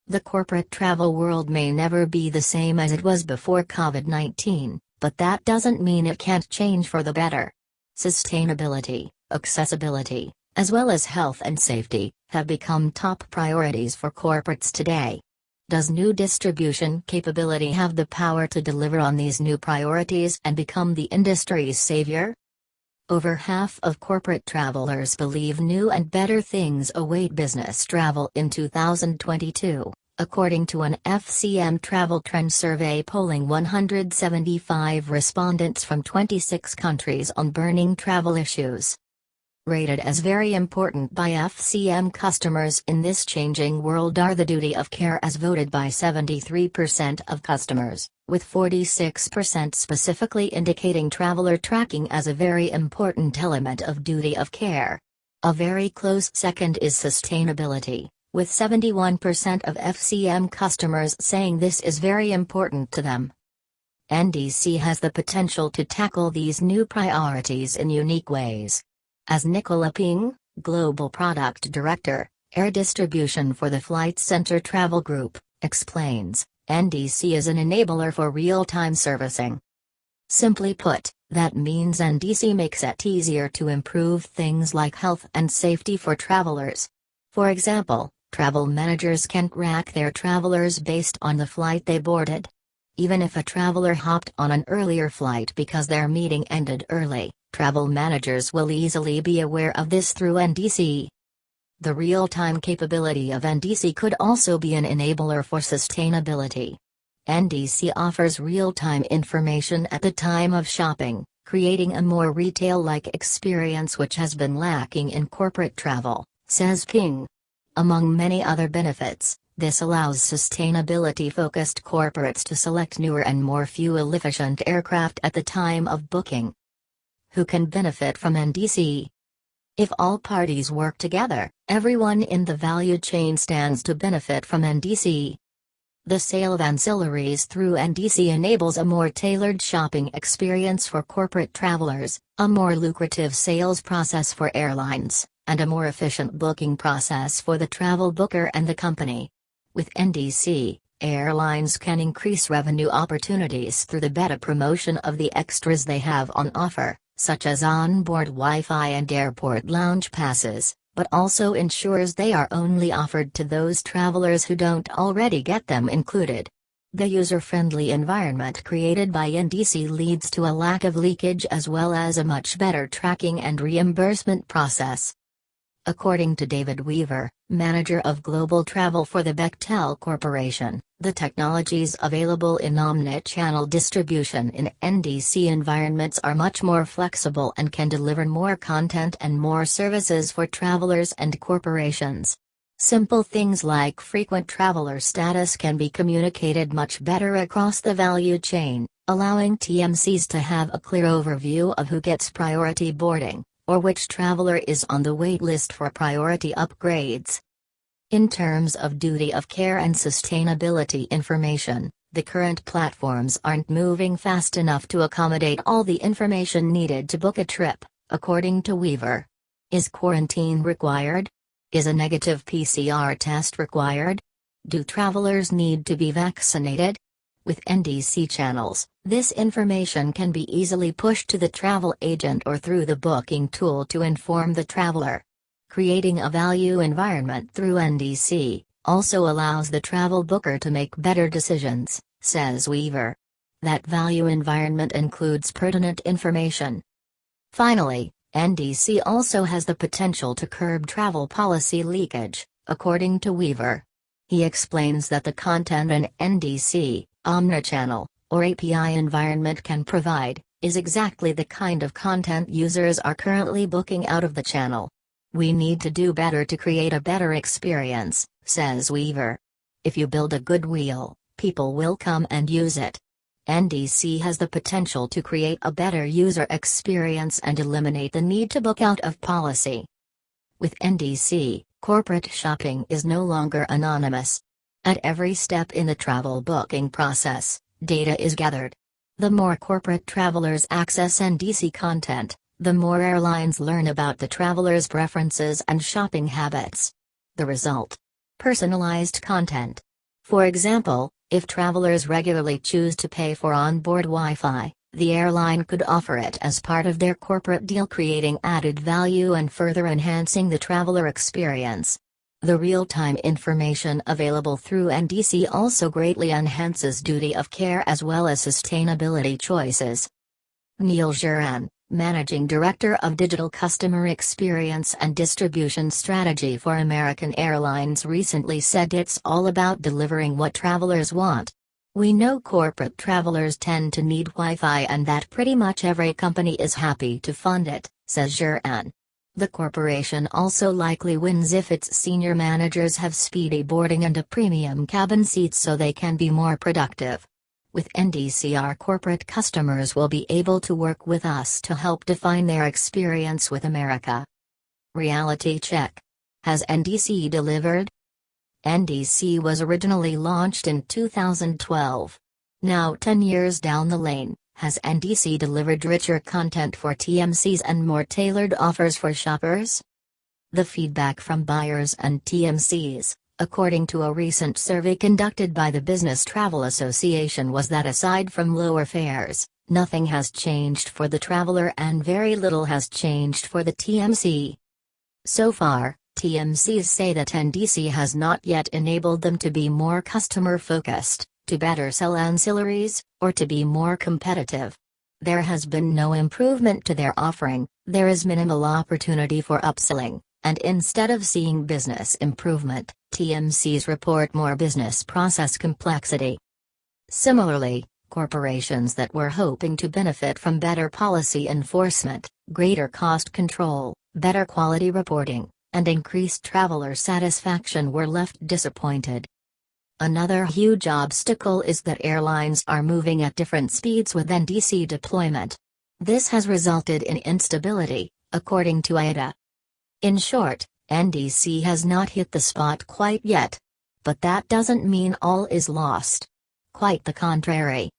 The corporate travel world may never be the same as it was before COVID-19, but that doesn't mean it can't change for the better. Sustainability, accessibility, as well as health and safety, have become top priorities for corporates today. Does new distribution capability have the power to deliver on these new priorities and become the industry's savior? Over half of corporate travelers believe new and better things await business travel in 2022, according to an FCM Travel Trend Survey polling 175 respondents from 26 countries on burning travel issues. Rated as very important by FCM customers in this changing world are the duty of care, as voted by 73% of customers, with 46% specifically indicating traveler tracking as a very important element of duty of care. A very close second is sustainability, with 71% of FCM customers saying this is very important to them. NDC has the potential to tackle these new priorities in unique ways. As Nicola Ping, Global Product Director, Air Distribution for the Flight Centre Travel Group, explains, NDC is an enabler for real-time servicing. Simply put, that means NDC makes it easier to improve things like health and safety for travelers. For example, travel managers can track their travelers based on the flight they boarded. Even if a traveler hopped on an earlier flight because their meeting ended early, travel managers will easily be aware of this through NDC. The real-time capability of NDC could also be an enabler for sustainability. NDC offers real-time information at the time of shopping, creating a more retail-like experience which has been lacking in corporate travel, says Ping. Among many other benefits, this allows sustainability-focused corporates to select newer and more fuel-efficient aircraft at the time of booking. Who can benefit from NDC? If all parties work together, everyone in the value chain stands to benefit from NDC. The sale of ancillaries through NDC enables a more tailored shopping experience for corporate travelers, a more lucrative sales process for airlines, and a more efficient booking process for the travel booker and the company. With NDC, airlines can increase revenue opportunities through the better promotion of the extras they have on offer, such as onboard Wi-Fi and airport lounge passes, but also ensures they are only offered to those travelers who don't already get them included. The user-friendly environment created by NDC leads to a lack of leakage as well as a much better tracking and reimbursement process. According to David Weaver, manager of global travel for the Bechtel Corporation, the technologies available in omnichannel distribution in NDC environments are much more flexible and can deliver more content and more services for travelers and corporations. Simple things like frequent traveler status can be communicated much better across the value chain, allowing TMCs to have a clear overview of who gets priority boarding, or which traveler is on the wait list for priority upgrades. In terms of duty of care and sustainability information, the current platforms aren't moving fast enough to accommodate all the information needed to book a trip, according to Weaver. Is quarantine required? Is a negative PCR test required? Do travelers need to be vaccinated? With NDC channels, this information can be easily pushed to the travel agent or through the booking tool to inform the traveler. Creating a value environment through NDC also allows the travel booker to make better decisions, says Weaver. That value environment includes pertinent information. Finally, NDC also has the potential to curb travel policy leakage, according to Weaver. He explains that the content an NDC, omnichannel, or API environment can provide, is exactly the kind of content users are currently booking out of the channel. We need to do better to create a better experience, says Weaver. If you build a good wheel, people will come and use it. NDC has the potential to create a better user experience and eliminate the need to book out of policy. With NDC, corporate shopping is no longer anonymous. At every step in the travel booking process, data is gathered. The more corporate travelers access NDC content, the more airlines learn about the travelers' preferences and shopping habits. The result? Personalized content. For example, if travelers regularly choose to pay for onboard Wi-Fi, the airline could offer it as part of their corporate deal, creating added value and further enhancing the traveler experience. The real-time information available through NDC also greatly enhances duty of care as well as sustainability choices. Neil Juran, Managing Director of Digital Customer Experience and Distribution Strategy for American Airlines, recently said it's all about delivering what travelers want. We know corporate travelers tend to need Wi-Fi and that pretty much every company is happy to fund it, says Juran. The corporation also likely wins if its senior managers have speedy boarding and a premium cabin seat so they can be more productive. With NDC, our corporate customers will be able to work with us to help define their experience with America. Reality check. Has NDC delivered? NDC was originally launched in 2012. Now 10 years down the lane, has NDC delivered richer content for TMCs and more tailored offers for shoppers? The feedback from buyers and TMCs, according to a recent survey conducted by the Business Travel Association, was that aside from lower fares, nothing has changed for the traveler and very little has changed for the TMC. So far, TMCs say that NDC has not yet enabled them to be more customer-focused, to better sell ancillaries, or to be more competitive. There has been no improvement to their offering, there is minimal opportunity for upselling, and instead of seeing business improvement, TMCs report more business process complexity. Similarly, corporations that were hoping to benefit from better policy enforcement, greater cost control, better quality reporting, and increased traveler satisfaction were left disappointed. Another huge obstacle is that airlines are moving at different speeds with NDC deployment. This has resulted in instability, according to IATA. In short, NDC has not hit the spot quite yet. But that doesn't mean all is lost. Quite the contrary.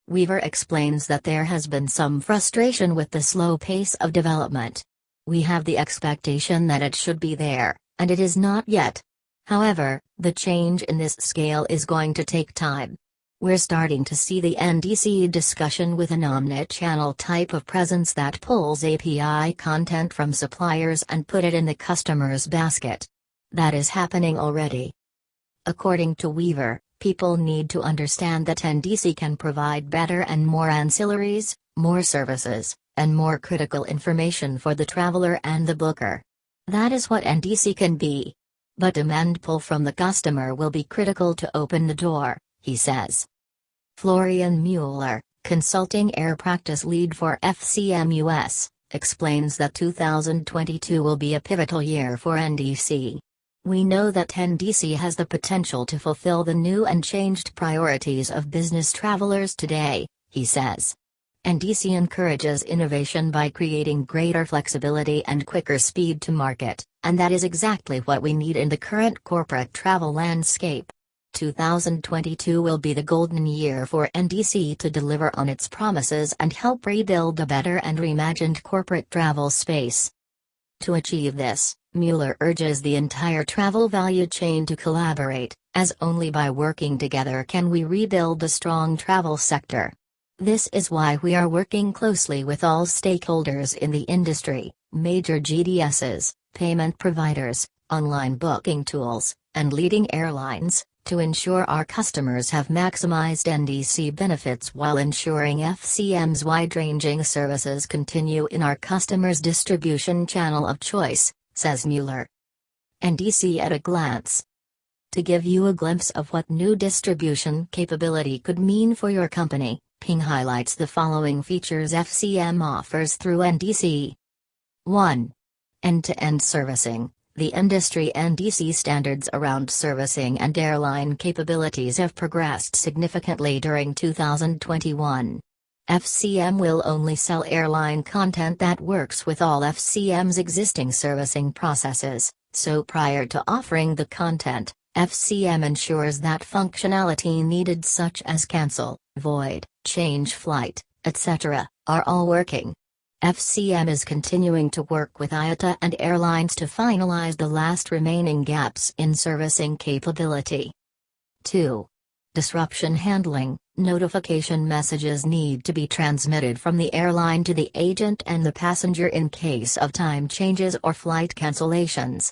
Weaver explains that there has been some frustration with the slow pace of development. We have the expectation that it should be there, and it is not yet. However, the change in this scale is going to take time. We're starting to see the NDC discussion with an omni-channel type of presence that pulls API content from suppliers and put it in the customer's basket. That is happening already. According to Weaver, people need to understand that NDC can provide better and more ancillaries, more services, and more critical information for the traveler and the booker. That is what NDC can be. But demand pull from the customer will be critical to open the door, he says. Florian Mueller, consulting air practice lead for FCM US, explains that 2022 will be a pivotal year for NDC. We know that NDC has the potential to fulfill the new and changed priorities of business travelers today, he says. NDC encourages innovation by creating greater flexibility and quicker speed to market, and that is exactly what we need in the current corporate travel landscape. 2022 will be the golden year for NDC to deliver on its promises and help rebuild a better and reimagined corporate travel space. To achieve this, Mueller urges the entire travel value chain to collaborate, as only by working together can we rebuild a strong travel sector. This is why we are working closely with all stakeholders in the industry, major GDSs, payment providers, online booking tools, and leading airlines, to ensure our customers have maximized NDC benefits while ensuring FCM's wide-ranging services continue in our customers' distribution channel of choice, says Mueller. NDC at a glance. To give you a glimpse of what new distribution capability could mean for your company, Ping highlights the following features FCM offers through NDC. 1. End-to-end servicing. The industry NDC standards around servicing and airline capabilities have progressed significantly during 2021. FCM will only sell airline content that works with all FCM's existing servicing processes, so prior to offering the content, FCM ensures that functionality needed such as cancel, void, change flight, etc., are all working. FCM is continuing to work with IATA and airlines to finalize the last remaining gaps in servicing capability. 2. Disruption handling. Notification messages need to be transmitted from the airline to the agent and the passenger in case of time changes or flight cancellations.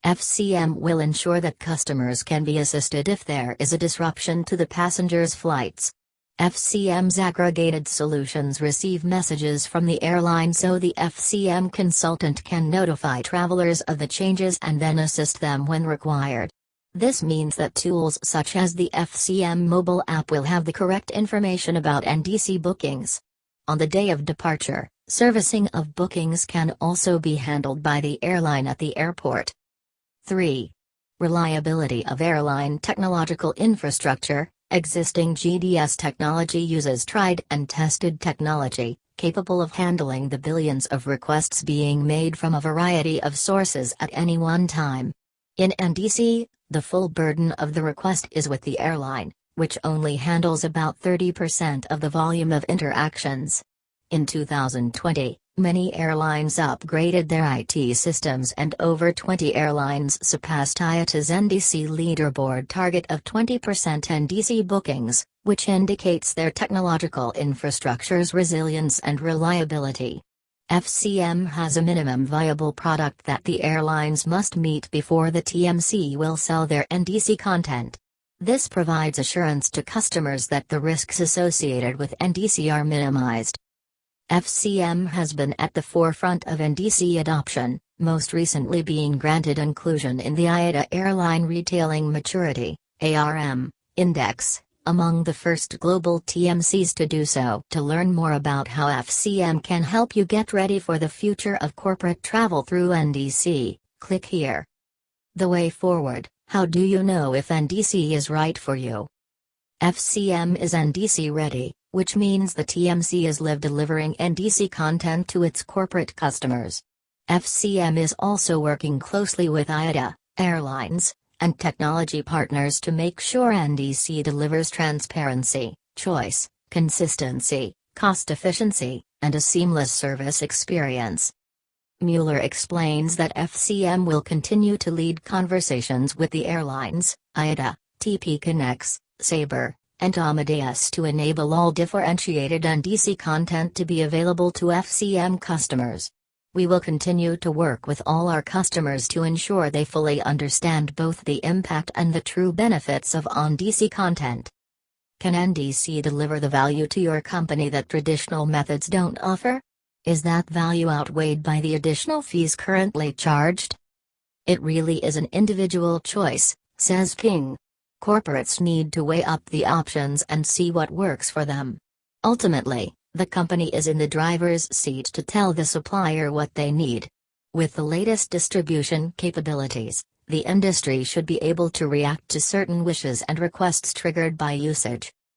FCM will ensure that customers can be assisted if there is a disruption to the passengers' flights. FCM's aggregated solutions receive messages from the airline so the FCM consultant can notify travelers of the changes and then assist them when required. This means that tools such as the FCM mobile app will have the correct information about NDC bookings. On the day of departure, servicing of bookings can also be handled by the airline at the airport. 3. Reliability of airline technological infrastructure. Existing GDS technology uses tried and tested technology, capable of handling the billions of requests being made from a variety of sources at any one time. In NDC, the full burden of the request is with the airline, which only handles about 30% of the volume of interactions. In 2020, many airlines upgraded their IT systems and over 20 airlines surpassed IATA's NDC leaderboard target of 20% NDC bookings, which indicates their technological infrastructure's resilience and reliability. FCM has a minimum viable product that the airlines must meet before the TMC will sell their NDC content. This provides assurance to customers that the risks associated with NDC are minimized. FCM has been at the forefront of NDC adoption, most recently being granted inclusion in the IATA Airline Retailing Maturity (ARM) Index, among the first global TMCs to do so. To learn more about how FCM can help you get ready for the future of corporate travel through NDC, click here. The way forward. How do you know if NDC is right for you? FCM is NDC ready, which means the TMC is live delivering NDC content to its corporate customers. FCM is also working closely with IATA, airlines, and technology partners to make sure NDC delivers transparency, choice, consistency, cost efficiency, and a seamless service experience. Mueller explains that FCM will continue to lead conversations with the airlines, IATA, TP Connects, Sabre, and Amadeus to enable all differentiated NDC content to be available to FCM customers. We will continue to work with all our customers to ensure they fully understand both the impact and the true benefits of NDC content. Can NDC deliver the value to your company that traditional methods don't offer? Is that value outweighed by the additional fees currently charged? It really is an individual choice, says Ping. Corporates need to weigh up the options and see what works for them. Ultimately, the company is in the driver's seat to tell the supplier what they need. With the latest distribution capabilities, the industry should be able to react to certain wishes and requests triggered by usage.